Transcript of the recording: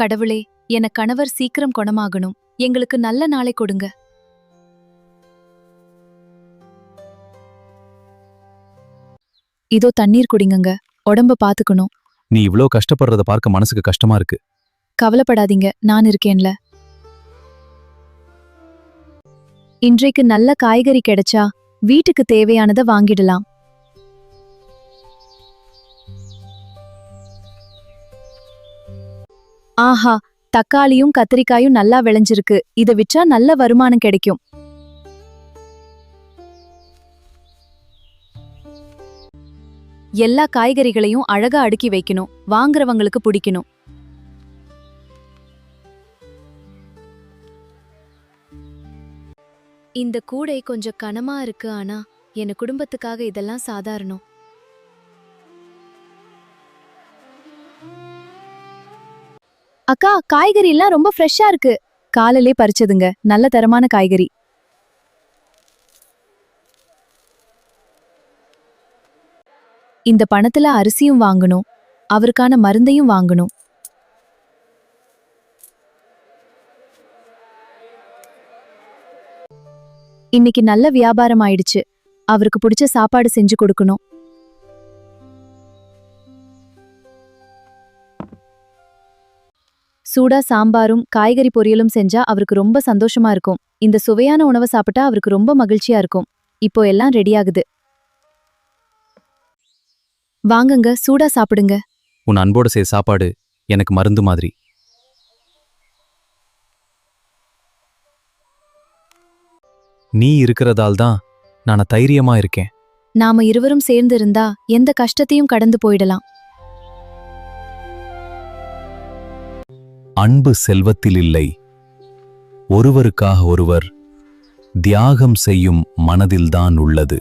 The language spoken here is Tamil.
கடவுளே, என கணவர் சீக்கிரம் குணமாகணும். எங்களுக்கு நல்ல நாளை கொடுங்க. இதோ தண்ணீர் குடிங்கங்க. உடம்ப பாத்துக்கணும். நீ இவ்ளோ கஷ்டப்படுறத பார்க்க மனசுக்கு கஷ்டமா இருக்கு. கவலைப்படாதீங்க, நான் இருக்கேன்ல. இன்றைக்கு நல்ல காய்கறி கிடைச்சா வீட்டுக்கு தேவையானதை வாங்கிடலாம். ஆஹா, தக்காளியும் கத்திரிக்காயும் நல்லா விளைஞ்சிருக்கு. இத விற்றா நல்ல வருமானம் கிடைக்கும். எல்லா காய்கறிகளையும் அழகா அடுக்கி வைக்கணும். வாங்குறவங்களுக்கு பிடிக்கணும். இந்த கூடை கொஞ்சம் கனமா இருக்கு, ஆனா என் குடும்பத்துக்காக இதெல்லாம் சாதாரணம். அக்கா, காய்கறி எல்லாம் ரொம்ப ஃப்ரெஷ்ஷா இருக்கு. காலையிலே பறிச்சதுங்க, நல்ல தரமான காய்கறி. இந்த பணத்துல அரிசியும் வாங்கணும், அவருக்கான மருந்தையும் வாங்கணும். இன்னைக்கு நல்ல வியாபாரம் ஆயிடுச்சு. அவருக்கு பிடிச்ச சாப்பாடு செஞ்சு கொடுக்கணும். சூடா சாம்பாரும் காய்கறி பொரியலும் செஞ்சா அவருக்கு ரொம்ப சந்தோஷமா இருக்கும். இந்த சுவையான உணவை சாப்பிட்டா அவருக்கு ரொம்ப மகிழ்ச்சியா இருக்கும். இப்போ எல்லாம் ரெடியாகுது. வாங்குங்க, சூடா சாப்பிடுங்க. உன் அன்போட செய்த சாப்பாடு எனக்கு மருந்து மாதிரி. நீ இருக்கிறதால் தான் நான் தைரியமா இருக்கேன். நாம இருவரும் சேர்ந்து இருந்தா எந்த கஷ்டத்தையும் கடந்து போயிடலாம். அன்பு செல்வத்தில் இல்லை, ஒருவருக்காக ஒருவர் தியாகம் செய்யும் மனதில்தான் உள்ளது.